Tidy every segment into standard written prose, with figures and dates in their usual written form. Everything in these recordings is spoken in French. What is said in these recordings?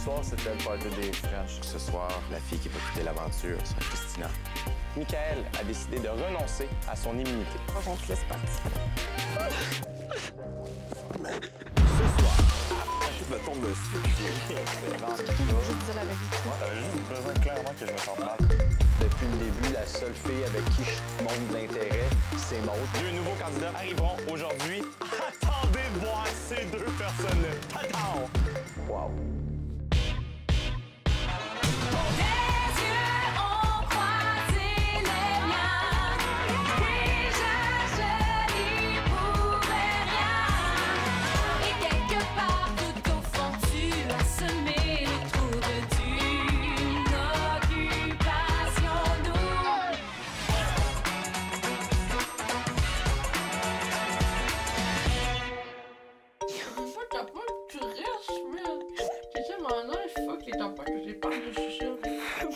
soir, c'était le party des French. Ce soir, la fille qui va quitter l'aventure sera Christina. Michael a décidé de renoncer à son immunité. On se laisse partir. Ce soir, je me tombe dessus. Je vais te dire la vérité. T'avais juste besoin clairement que je me sente mal. Depuis le début, la seule fille avec qui je montre de l'intérêt, c'est Maud. Deux nouveaux candidats arriveront aujourd'hui. Attendez de voir ces deux personnes-là. Attends! Wow!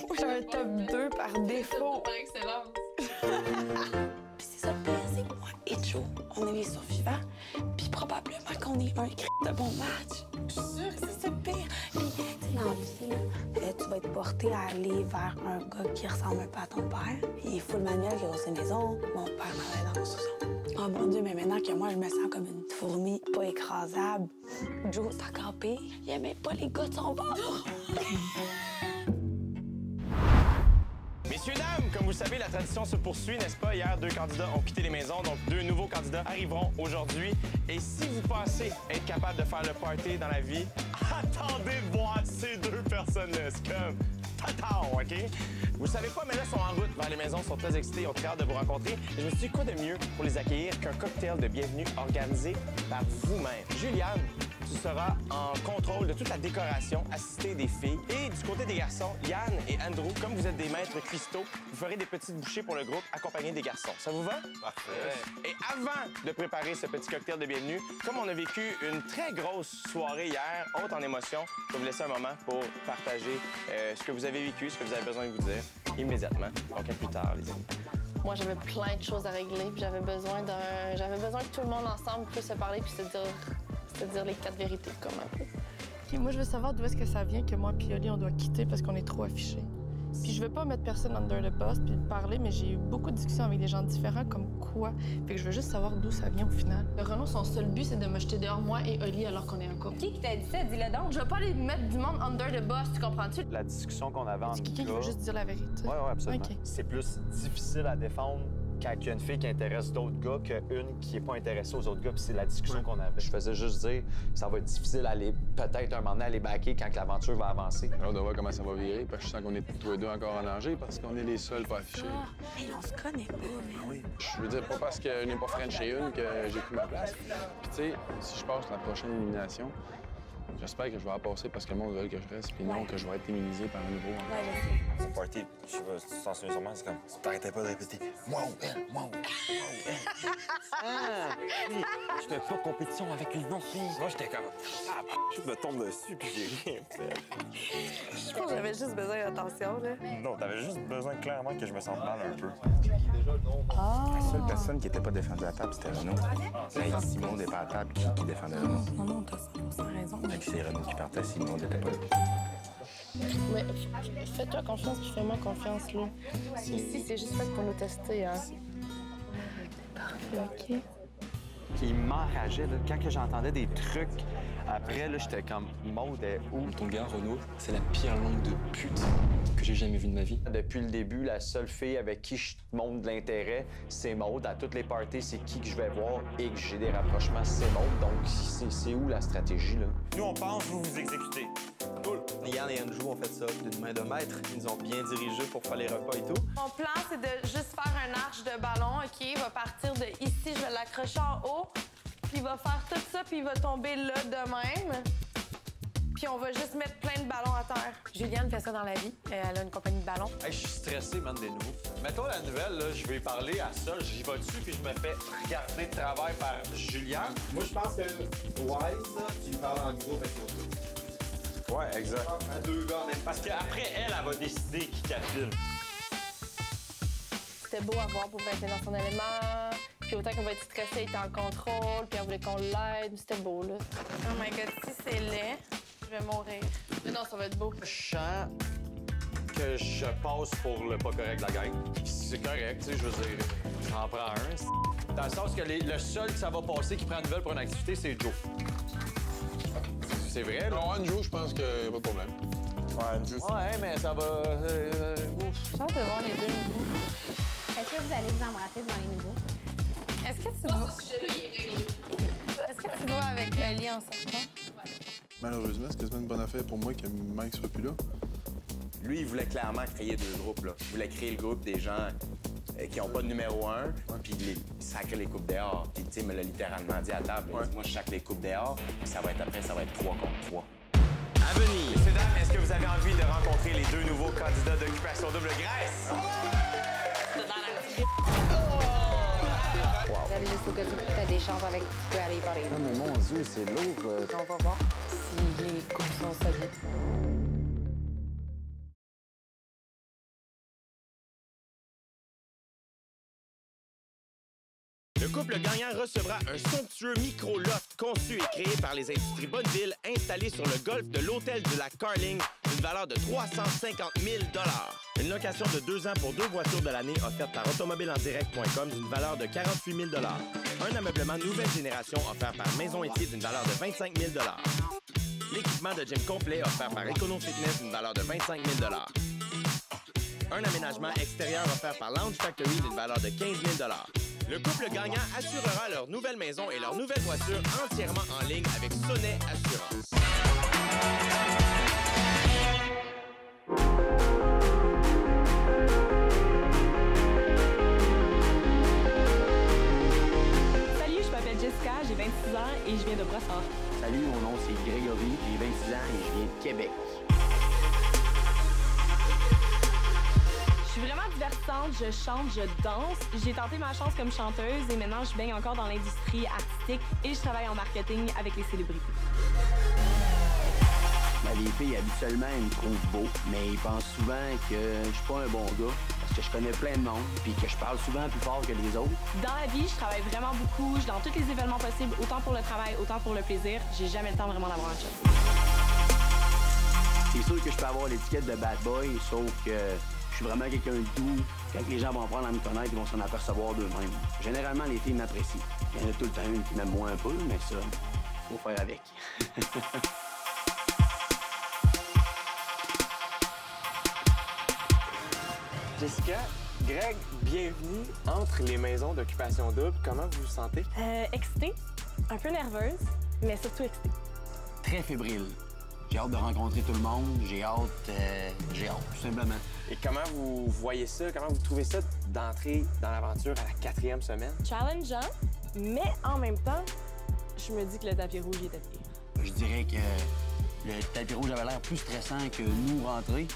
Moi, j'ai un top 2 par défaut. Par excellence. Puis c'est ça le pire, c'est que moi et Joe, on est les survivants. Puis probablement qu'on est un cri de bon match. Je suis sûre que c'est ça le pire. Puis, tu sais, dans la vie, là, tu vas être porté à aller vers un gars qui ressemble un peu à ton père. Il faut le manuel qui est dans ses maisons. Mon père m'avait dans le sous-sol. Oh mon Dieu, mais maintenant que moi, je me sens comme une fourmi pas écrasable. Joe, c'est encore pire. Il aimait pas les gars de son bord. Messieurs, dames, comme vous le savez, la tradition se poursuit, n'est-ce pas? Hier, deux candidats ont quitté les maisons, donc deux nouveaux candidats arriveront aujourd'hui. Et si vous pensez être capable de faire le party dans la vie, attendez de voir ces deux personnes-là. C'est comme... Tatao, OK? Vous savez pas, mais là, ils sont en route vers les maisons, sont très excités, ils ont très hâte de vous rencontrer. Et je me suis dit, quoi de mieux pour les accueillir qu'un cocktail de bienvenue organisé par vous-même? Juliane, tu seras en contrôle de toute la décoration, assistée des filles. Et du côté des garçons, Yann et Andrew, comme vous êtes des maîtres cristaux, vous ferez des petites bouchées pour le groupe accompagnés des garçons. Ça vous va? Parfait. Et avant de préparer ce petit cocktail de bienvenue, comme on a vécu une très grosse soirée hier, haute en émotion, je vais vous laisser un moment pour partager ce que vous avez vécu, ce que vous avez besoin de vous dire immédiatement. Donc, à plus tard, les amis. Moi, j'avais plein de choses à régler, puis j'avais besoin que tout le monde ensemble puisse se parler puis se dire les quatre vérités, comme un peu. OK, moi, je veux savoir d'où est-ce que ça vient que moi et Oli, on doit quitter parce qu'on est trop affichés. Puis je veux pas mettre personne under the bus puis parler, mais j'ai eu beaucoup de discussions avec des gens différents, comme quoi. Fait que je veux juste savoir d'où ça vient au final. Renaud, son seul but, c'est de me jeter dehors, moi et Oli, alors qu'on est en couple. Qui t'a dit ça? Dis-le donc. Je veux pas aller mettre du monde under the bus, tu comprends-tu? La discussion qu'on avait en C'est quelqu'un qui veut juste dire la vérité. Oui, absolument. OK. C'est plus difficile à défendre quand il y a une fille qui intéresse d'autres gars qu'une qui n'est pas intéressée aux autres gars. Puis c'est la discussion qu'on avait. Je faisais juste dire ça va être difficile à aller, peut-être un moment donné, à les backer quand l'aventure va avancer. Alors, on va voir comment ça va virer, parce que je sens qu'on est tous les deux encore en danger, parce qu'on est les seuls pas affichés. Hey, on se connaît pas, mais... Oui. Je veux dire, pas parce que je n'ai pas Frenché une que j'ai pris ma place. Puis, tu sais, si je passe la prochaine élimination, j'espère que je vais la passer parce que le monde veut que je reste, puis non que je vais être immunisé par un nouveau. Ouais, je sais. Au party, je sais pas si tu t'en souviens sûrement, c'est comme... Tu t'arrêtais pas de répéter « Moi ou elle, moi ou elle, moi ou elle. » Je fais pas compétition avec une autre fille. Moi, j'étais comme... Ah, je me tombe dessus, puis j'ai rien fait. Je pense que j'avais juste besoin d'attention, là. Non, t'avais juste besoin clairement que je me sente mal un peu. La seule personne qui était pas défendue à table, c'était Renaud. Là, si Maud n'est pas à table, qui défendait Renaud? Non, non, t'as 100% raison. Et puis c'est Renaud qui partait si Maud n'était pas là. Mais fais-toi confiance puis fais-moi confiance, là. Ici, c'est juste fait pour nous tester, hein. Parfait, OK. Il m'enrageait, là. Quand que j'entendais des trucs, après, là, j'étais comme Maud est où? Ton gars, Renaud, c'est la pire langue de pute que j'ai jamais vue de ma vie. Depuis le début, la seule fille avec qui je montre de l'intérêt, c'est Maud. À toutes les parties, c'est qui que je vais voir et que j'ai des rapprochements, c'est Maud. Donc, c'est où la stratégie, là? Nous, on pense, vous vous exécutez. Cool. Yann et Andrew ont fait ça d'une main de maître. Ils nous ont bien dirigés pour faire les repas et tout. Mon plan, c'est de juste faire un arche de ballon, OK? Il va partir de ici, je vais l'accrocher en haut, puis il va faire tout ça, puis il va tomber là de même. Puis on va juste mettre plein de ballons à terre. Juliane fait ça dans la vie. Elle a une compagnie de ballons. Hey, je suis stressé, man, des nouveaux. Mettons la nouvelle, là, je vais parler à ça, j'y vais dessus, puis je me fais regarder de travers par Juliane. Moi, je pense que Wise, tu parles en gros avec l'autre. Ouais, exact. À deux gars, même. Parce qu'après, elle va décider qui qu'elle filme. C'était beau à voir pour être dans son élément. Puis autant qu'on va être stressé, il était en contrôle, puis elle voulait qu'on l'aide. C'était beau, là. Oh my God, si c'est laid. Je vais mourir. Mais non, ça va être beau. Je sens que je passe pour le pas correct de la gang. C'est correct, tu sais, je veux dire, j'en prends un. Dans le sens que le seul que ça va passer qui prend une nouvelle pour une activité, c'est Joe. C'est vrai, là? Non, Andrew, je pense qu'il n'y a pas de problème. Ouais, Andrew. Ouais, mais ça va... Je pense de voir les deux nouveaux. Est-ce que vous allez vous embrasser devant les nouveaux? Est-ce que tu vas avec Ellie en sortant? Malheureusement, c'est quasiment une bonne affaire pour moi que Mike soit plus là. Lui, il voulait clairement créer deux groupes, là. Il voulait créer le groupe des gens qui n'ont pas de numéro 1, puis il sacrait les coupes dehors. Puis, tu sais, il me l'a littéralement dit à table. Il dit, moi, je sacre les coupes dehors, puis ça va être 3 contre 3. À venir. Messieurs, dames, est-ce que vous avez envie de rencontrer les deux nouveaux candidats d'Occupation Double Graisse? Juste au cas où tu as des chances avec, tu peux aller parler. Non, mais mon Dieu, c'est lourd. On va voir si les coupes sont solides. Le couple gagnant recevra un somptueux micro-loft conçu et créé par les industries Bonneville installé sur le golf de l'hôtel du lac Carling d'une valeur de 350 000 $. Une location de 2 ans pour 2 voitures de l'année offerte par automobileendirect.com d'une valeur de 48 000 $. Un ameublement nouvelle génération offert par Maison Étier d'une valeur de 25 000 $. L'équipement de gym complet offert par Econo Fitness d'une valeur de 25 000 $. Un aménagement extérieur offert par Lounge Factory d'une valeur de 15 000 $. Le couple gagnant assurera leur nouvelle maison et leur nouvelle voiture entièrement en ligne avec Sonnet Assurance. Salut, je m'appelle Jessica, j'ai 26 ans et je viens de Brossard. Salut, mon nom c'est Grégory, j'ai 26 ans et je viens de Québec. Je suis vraiment divertissante, je chante, je danse. J'ai tenté ma chance comme chanteuse et maintenant je baigne encore dans l'industrie artistique et je travaille en marketing avec les célébrités. Les filles, habituellement, ils me trouvent beau, mais ils pensent souvent que je suis pas un bon gars parce que je connais plein de monde puis que je parle souvent plus fort que les autres. Dans la vie, je travaille vraiment beaucoup. Je suis dans tous les événements possibles, autant pour le travail, autant pour le plaisir. J'ai jamais le temps vraiment d'avoir un chum. C'est sûr que je peux avoir l'étiquette de bad boy, sauf que je suis vraiment quelqu'un de doux. Quand les gens vont apprendre à me connaître, ils vont s'en apercevoir d'eux-mêmes. Généralement, les filles m'apprécient. Il y en a tout le temps une qui m'aime moins un peu, mais ça, faut faire avec. Jessica, Greg, bienvenue entre les maisons d'Occupation Double. Comment vous vous sentez? Excitée, un peu nerveuse, mais surtout excitée. Très fébrile. J'ai hâte de rencontrer tout le monde. J'ai hâte, tout simplement. Et comment vous voyez ça? Comment vous trouvez ça d'entrer dans l'aventure à la 4e semaine? Challengeant, mais en même temps, je me dis que le tapis rouge était pire. Je dirais que le tapis rouge avait l'air plus stressant que nous rentrer.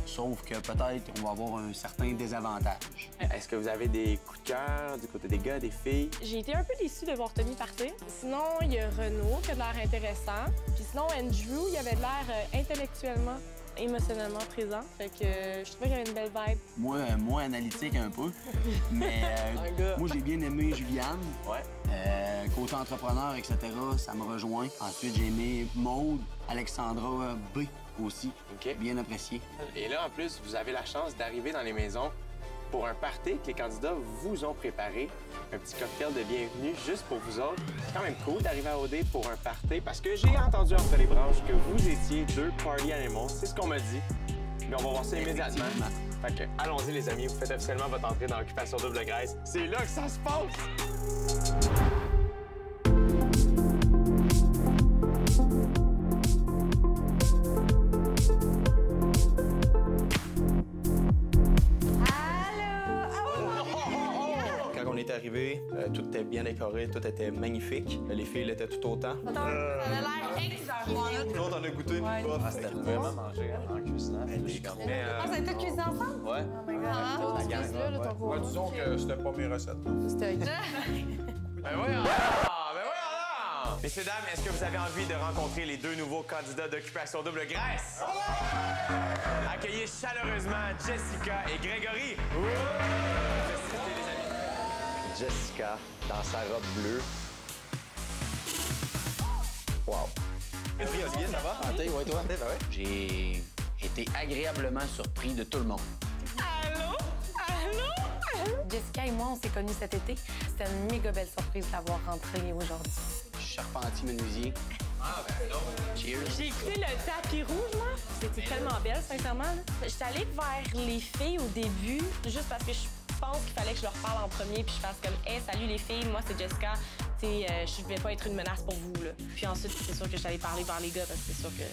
Sauf que peut-être on va avoir un certain désavantage. Est-ce que vous avez des coups de cœur du côté des gars, des filles? J'ai été un peu déçue de voir Tommy partir. Sinon, il y a Renaud qui a de l'air intéressant. Puis sinon, Andrew, il avait de l'air intellectuellement, émotionnellement présent. Fait que je trouvais qu'il y avait une belle vibe. Moi, moins analytique un peu. Mais moi, j'ai bien aimé Juliane. Ouais. Côté entrepreneur, etc., ça me rejoint. Ensuite, j'ai aimé Maude, Alexandra B. aussi. Okay. Bien apprécié. Et là, en plus, vous avez la chance d'arriver dans les maisons pour un party que les candidats vous ont préparé. Un petit cocktail de bienvenue juste pour vous autres. C'est quand même cool d'arriver à OD pour un party parce que j'ai entendu entre les branches que vous étiez 2 party animals. C'est ce qu'on m'a dit. Mais on va voir ça immédiatement. Fait que, allons-y, les amis. Vous faites officiellement votre entrée dans l'Occupation Double Graisse. C'est là que ça se passe! Arrivé, tout était bien décoré, tout était magnifique. Les filles l'étaient tout autant. Ça a l'air extraordinaire. Nous autres, on a goûté. C'était vraiment manger en cuisinant. Vous avez tout cuisiné ensemble? Ouais. Ouais, disons que c'était pas mes recettes. C'était Ben voyons! Ben voyons! Messieurs, dames, est-ce que vous avez envie de rencontrer les 2 nouveaux candidats d'Occupation Double Graisse? Accueillez chaleureusement Jessica et Grégory. Jessica, dans sa robe bleue. Wow. Une Salut Olivier, ça va? Santé, ouais, toi? Ben ouais. J'ai été agréablement surpris de tout le monde. Allô? Allô? Jessica et moi, on s'est connus cet été. C'était une méga belle surprise d'avoir rentré aujourd'hui. Charpentier menuisier. Ah, ben non. Cheers. J'ai écouté le tapis rouge, moi. C'était tellement belle, sincèrement. J'étais allée vers les filles au début, juste parce que je pense qu'il fallait que je leur parle en premier puis je fasse comme « Hey, salut les filles, moi c'est Jessica. Tu sais, je vais pas être une menace pour vous, là. » Puis ensuite, c'est sûr que je suis allée parler par les gars parce que c'est sûr que...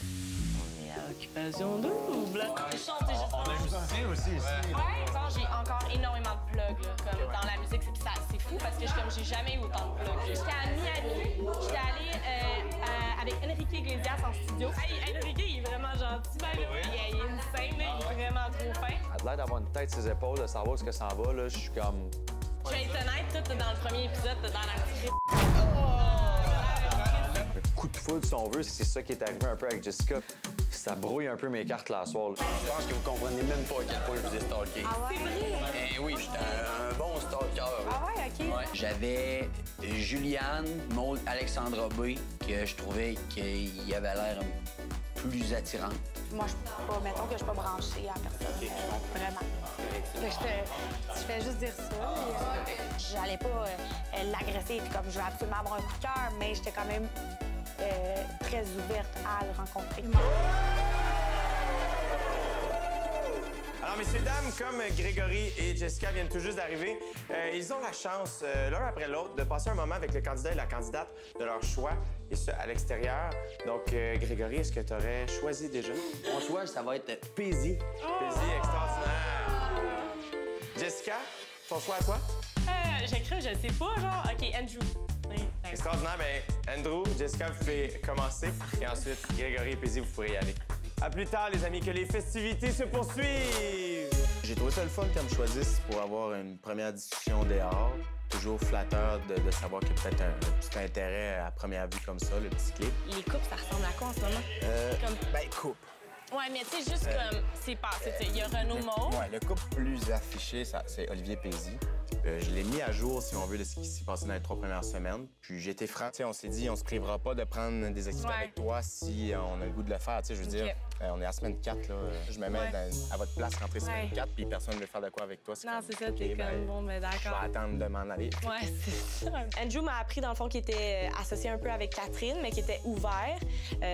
On est à occupation double. Je chante, c'est juste... On a un musicien aussi ici. Ouais, genre, j'ai encore énormément de plugs, là, comme dans la musique. C'est fou parce que j'ai jamais eu autant de plugs. J'étais à Miami, j'étais allée avec Enrique Iglesias en studio. Hey, Enrique, il est vraiment gentil, ben, il est insane, là, il est vraiment trop fin. Elle a l'air d'avoir une tête sur ses épaules, de savoir ce que ça va, là. Je suis comme... Je vais être honnête, tout dans le premier épisode, dans la Un coup de foudre, si on veut, c'est ça qui est arrivé un peu avec Jessica. Ça brouille un peu mes cartes là, ce soir. Je pense que vous comprenez même pas à quel point je vous ai stalké. Ah ouais? C'est vrai? Eh oui, j'étais un bon stalker. Ah ouais, OK. Ouais. J'avais Juliane, Maud, Alexandra B, que je trouvais qu'il avait l'air plus attirante. Moi, mettons que je suis pas branchée à personne. Vraiment. Je fais juste dire ça. J'allais pas l'agresser, puis comme je veux absolument avoir un coup de cœur, mais j'étais quand même très ouverte à le rencontrer. Alors, messieurs, dames, comme Grégory et Jessica viennent tout juste d'arriver, ils ont la chance, l'un après l'autre, de passer un moment avec le candidat et la candidate de leur choix, et ce, à l'extérieur. Donc, Grégory, est-ce que tu aurais choisi déjà? Mon choix, ça va être Paisy. Paisy, extraordinaire. Jessica, ton choix à toi? J'écris, je sais pas, genre, OK, Andrew. Extraordinaire. Bien, Andrew, Jessica, vous pouvez commencer. Et ensuite, Grégory et Paisy, vous pourrez y aller. À plus tard, les amis, que les festivités se poursuivent! J'ai trouvé ça le fun qu'elle me choisisse pour avoir une première discussion dehors. Toujours flatteur de savoir qu'il y a peut-être un petit intérêt à première vue comme ça, le petit clip. Les couples, ça ressemble à quoi en ce moment? Ben, couple. Ouais, mais tu sais, juste comme, c'est passé, il y a Renaud Maud. Ouais, le couple plus affiché, c'est Olivier Paisy. Je l'ai mis à jour, si on veut, de ce qui s'est passé dans les 3 premières semaines. Puis j'ai été franc. Tu sais, on s'est dit, on se privera pas de prendre des activités avec toi si on a le goût de le faire. Tu sais, je veux dire, on est à semaine 4, là. Je me mets à votre place, rentrer semaine 4, puis personne ne veut faire de quoi avec toi. Non, c'est ça, t'es comme, bon, mais d'accord. Je vais attendre de m'en aller. Ouais, c'est ça. Andrew m'a appris, dans le fond, qu'il était associé un peu avec Catherine, mais qu'il était ouvert.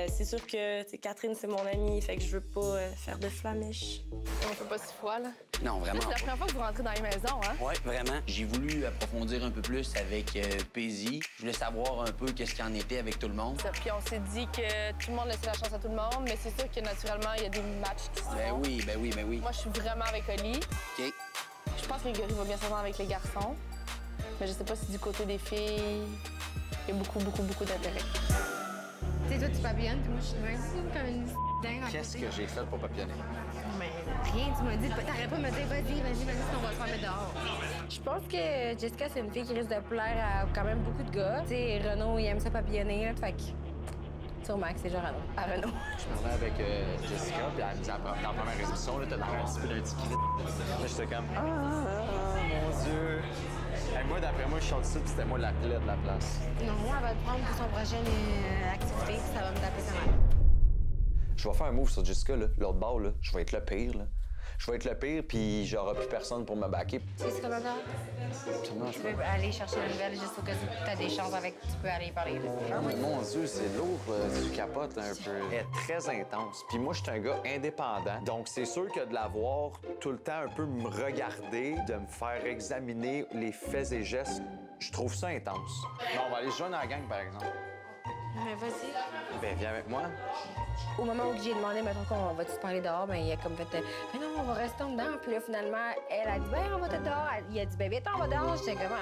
C'est sûr que, tu sais, Catherine, c'est mon amie, fait que je veux pas faire de flamiche. On peut pas s'y fois, là. Non, vraiment. C'est la première fois que vous rentrez dans les maisons, hein? Oui, vraiment. J'ai voulu approfondir un peu plus avec Paisy. Je voulais savoir un peu qu'est-ce qu'il en était avec tout le monde. Puis on s'est dit que tout le monde laissait la chance à tout le monde, mais c'est sûr que naturellement, il y a des matchs qui se font. Ben oui. Moi, je suis vraiment avec Oli. OK. Je pense que Grégory va bien s'entendre avec les garçons, mais je sais pas si du côté des filles, il y a beaucoup d'intérêt. Tu sais, toi, tu papillonnes, puis moi, je suis même comme une dingue. Qu'est-ce que j'ai fait pour papillonner? Mais rien, tu m'as dit, t'arrêtes pas de me dire, vas-y, sinon on va se faire mettre dehors. Je pense que Jessica, c'est une fille qui risque de plaire à quand même beaucoup de gars. Tu sais, Renaud, il aime ça papillonner, là, fait que sûrement que c'est genre à Renaud. Je parlais avec Jessica, puis elle me disait, dans la première émission, t'as l'air un petit peu d'un petit clit. Là, j'étais comme, mon Dieu. Hey, moi, d'après moi, je chante ça, puis c'était moi la plaie de la place. Non, moi, elle va te prendre pour son prochaine activité, puis ça va me taper sa mère. Je vais faire un move sur Jessica, là, l'autre bord, là. Je vais être le pire, là. Je vais être le pire, puis j'aurai plus personne pour me backer. Tu sais, c'est comment ça? Tu veux aller chercher une nouvelle juste au cas où tu as des chances avec, tu peux aller parler. Ah, mais mon Dieu, c'est lourd, tu capotes un peu. Elle est très intense. Puis moi, je suis un gars indépendant, donc c'est sûr que de la voir tout le temps un peu me regarder, de me faire examiner les faits et gestes, je trouve ça intense. Bon, on va aller se joindre à la gang, par exemple. Mais vas-y. Ben, viens avec moi. Au moment où j'ai demandé, mettons qu'on va-tu se parler dehors, ben il a comme fait, mais non, on va rester en dedans. Puis là, finalement, elle a dit, ben on va te dehors. Il a dit, ben vite, on va dehors. J'étais comme,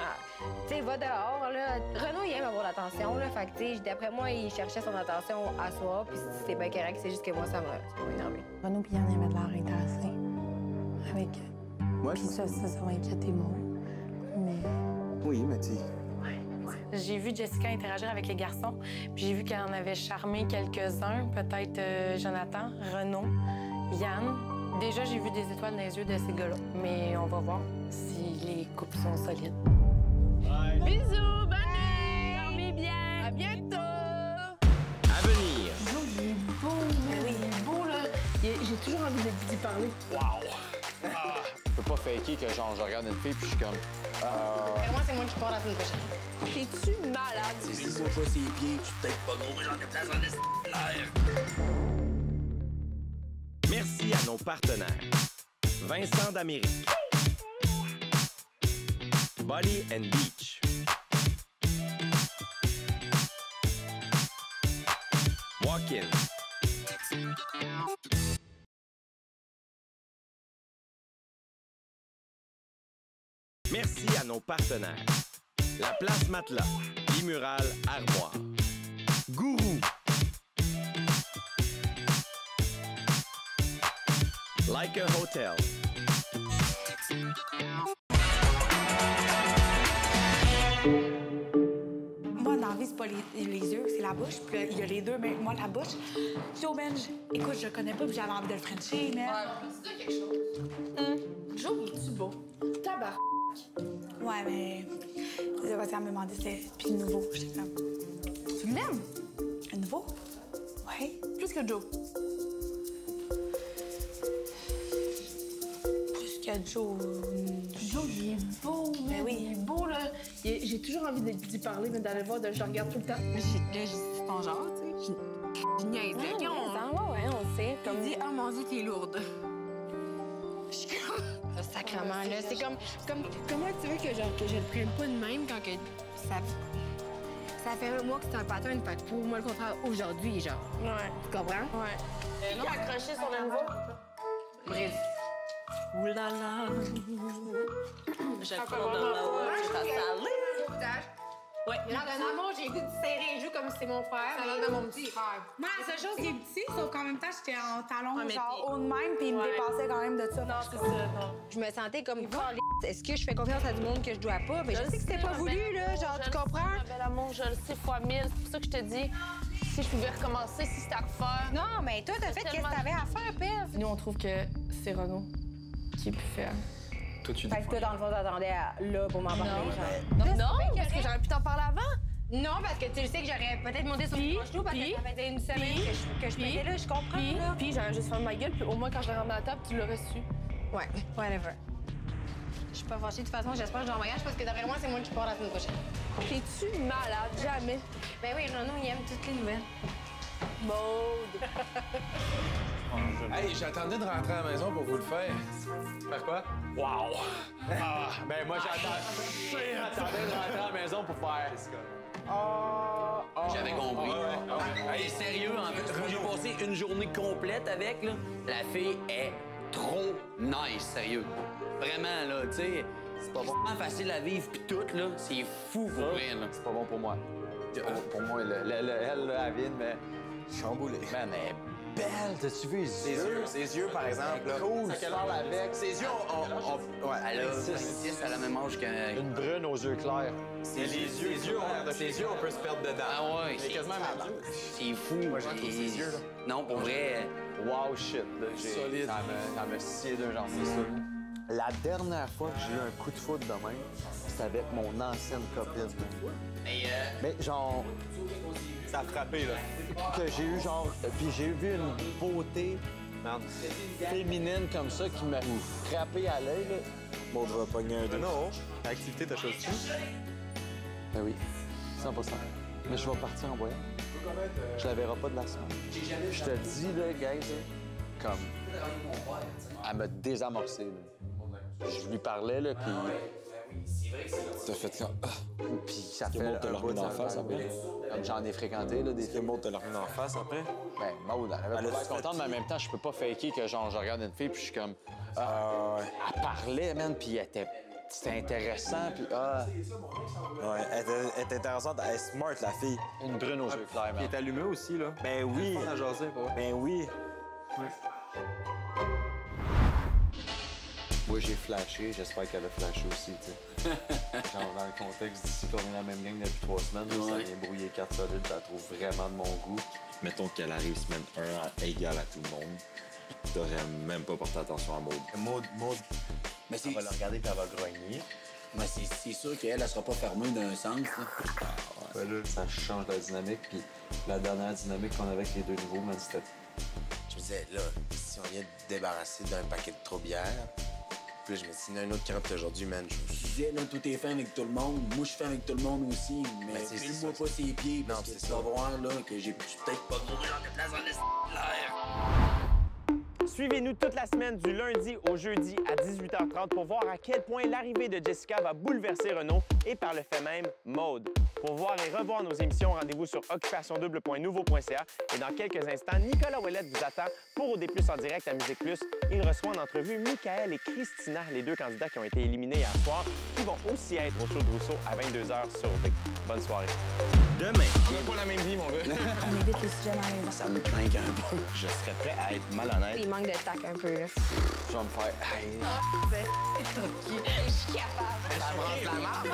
tu sais, va dehors, là. Renaud, il aime avoir l'attention, là. Fait que, tu sais, d'après moi, il cherchait son attention à soi. Puis c'était bien correct, c'est juste que moi, ça m'a énervé. Renaud puis Yann, il avait de l'air intéressé avec. Moi, puis ça va inquiéter moi. Mais. Oui, mais tu. J'ai vu Jessica interagir avec les garçons, puis j'ai vu qu'elle en avait charmé quelques-uns, peut-être Jonathan, Renaud, Yann. Déjà, j'ai vu des étoiles dans les yeux de ces gars-là, mais on va voir si les couples sont solides. Bye. Bisous, bonne nuit! Dormez bien! À bientôt! À venir! Bonjour, parler. Wow! Je peux pas faker que genre je regarde une fille puis je suis comme. Moi, c'est moi qui pars la semaine prochaine. T'es-tu malade? Si je vois pas ses pieds, je suis peut-être pas gros, mais j'en ai place en l'air. Merci à nos partenaires. Vincent d'Amérique. Body and Beach. Walk-in. Merci à nos partenaires. La Place Matelas, Bimural Armoire. Gourou. Like a Hotel. Moi, dans la vie, c'est pas les yeux, c'est la bouche. Puis là, il y a les deux, mais moi, la bouche. Joe Ben, écoute, je le connais pas, puis j'avais envie de le frencher, mais. C'est quelque chose. Joe, es-tu beau? Tabarnak. Ouais, mais. Elle me demandait si c'était. Puis le nouveau, j'étais comme. Tu l'aimes? Le nouveau? Ouais. Plus que Joe. Plus que Joe. Joe, il est beau, mais oui. Il est beau, là. J'ai toujours envie d'y parler, mais d'aller le voir, je le regarde tout le temps. Là, c'est ton genre, tu sais. Je niaise. Ouais, on sait. Comme... Il dit, oh mon Dieu, t'es lourde. Je suis comme... Sacrement, là. C'est comme... Comment tu veux que je le prenne pas de même quand que ça fait un mois que c'est un pattern, fait que pour moi, le contraire, aujourd'hui, genre. Ouais. Tu comprends? Ouais. Non, accroché sur le nouveau. Bref. Ouh là là. Je prends dans la haute, je t'ai salé. Ouais. Là, d'un amour, j'ai goût de serrer les joues comme si c'était mon frère. Ça l'air de mon petit frère. Moi, la seule chose qui est petit, sauf qu'en même temps, j'étais en talon, Ouais, mais genre t'es- haut de même, puis il me dépassait quand même de ça. Non, c'est ça, non. Je me sentais comme est-ce que je fais confiance à du monde que je dois pas? Mais je sais que c'était pas voulu, là. Genre, tu comprends? Ma belle amour, je le sais fois 1000. C'est pour ça que je te dis, si je pouvais recommencer, si c'était à refaire. Non, mais toi, t'as fait qu'est-ce que t'avais à faire, Père? Nous, on trouve que c'est Renaud qui est plus fier. Toi, tu Fait que toi, dans le fond, t'attendais là pour m'en parler, Non, genre. non, parce que j'aurais pu t'en parler avant. Non, parce que tu sais que j'aurais peut-être monté sur le genou parce que ça faisait une semaine que je faisais là, je comprends, là. Puis j'aurais juste fermé ma gueule, puis au moins, quand je rentre dans la table, tu l'aurais su. Ouais, whatever. Je suis pas fâchée. De toute façon, j'espère que je vais en voyage parce que d'après moi, c'est moi qui pars la semaine prochaine. T'es-tu malade? Jamais. Ben oui, Renaud, il aime toutes les nouvelles. Maude. Hey, j'attendais de rentrer à la maison pour vous le faire. Faire quoi? Wow! Ah, ben moi j'attendais de rentrer à la maison pour faire. J'avais compris. Hey, sérieux, en fait, j'ai passé une journée complète avec, là. La fille est trop nice, sérieux. Vraiment, là, tu sais, c'est pas vraiment facile à vivre pis tout, là. C'est fou pour vrai, là. C'est pas bon pour moi. Pour moi, elle, là, elle vient de me chamboulé. Man, elle est belle. T'as-tu vu ses yeux? Ses yeux, par exemple. Là. Cool, tu parles avec. Ses yeux, ouais. Elle a 26 à la même âge qu'un... Une brune aux yeux clairs. Ses yeux, on peut se perdre dedans. Ah ouais, c'est quasiment malade. C'est fou. Moi, j'en trouve ses yeux, là. Non, pour vrai... Wow, shit. Là, solide. Ça me scié d'un genre, c'est ça. La dernière fois que j'ai eu un coup de foudre de même, c'était avec mon ancienne copine. Mais genre... Ça a frappé, là. Que j'ai eu genre... Puis j'ai vu une beauté féminine comme ça qui m'a frappé à l'œil, là. Maud va pogner un deux. Non, l'activité, t'as chose dessus? Ben oui, 100%. Mais je vais partir en voyage. Je la verrai pas de la semaine. Je te dis, là, guys, comme... Elle m'a désamorcé, là. Je lui parlais, là, puis... T'as fait ça. Puis ça fait Maud te l'a remis dans la face après? Comme j'en ai fréquenté, là, des filles. Maud te l'a remis dans la face après? Ben, Maud, elle avait pas l'air contente, mais en même temps, je peux pas faker que, genre, je regarde une fille, puis je suis comme... Elle parlait, man, puis elle était... C'était intéressant, puis Ouais, elle est intéressante, elle est smart, la fille. Une brune aux yeux clairs, Elle est allumée aussi, là. Ben oui. À jaser, pas. Ben oui. Moi, j'ai flashé, j'espère qu'elle a flashé aussi, tu sais. Genre, dans le contexte d'ici qu'on est la même gang depuis 3 semaines, ça vient brouiller 4 solides, je la trouve vraiment de mon goût. Mettons qu'elle arrive semaine 1 égale à tout le monde. T'aurais même pas porté attention à Maud. Maud. Mais Elle va la regarder puis elle va grogner. Mais c'est sûr qu'elle, elle sera pas fermée d'un sens, là. Ouais, là, ça change la dynamique, puis la dernière dynamique qu'on avait avec les deux nouveaux, man, c'était... Je me disais, là, Si on vient de débarrasser d'un paquet de trop bière, puis je me suis dit, un autre carotte aujourd'hui, man. Je disais, là, tout est fin avec tout le monde. Moi, je suis fin avec tout le monde aussi. Mais file-moi pas ses pieds, parce que tu vas voir, là, que j'ai peut-être pas gros genre de place dans l'air. Suivez-nous toute la semaine du lundi au jeudi à 18h30 pour voir à quel point l'arrivée de Jessica va bouleverser Renault et par le fait même, Maude. Pour voir et revoir nos émissions, rendez-vous sur occupationdouble.nouveau.ca et dans quelques instants, Nicolas Ouellette vous attend pour OD+ en direct à Musique Plus. Il reçoit en entrevue Michael et Christina, les deux candidats qui ont été éliminés hier soir, qui vont aussi être au show de Rousseau à 22h sur OD. Bonne soirée. Demain. On n'a pas la même vie, mon gars. On évite les sujets dans les Ça me craint un peu. Je serais prêt à être malhonnête. Il manque de tac un peu, là. Je vais me faire... Je suis capable. Ça branche la marde,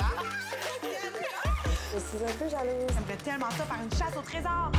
Je suis un peu jalouse. J'aimerais tellement ça faire une chasse au trésor.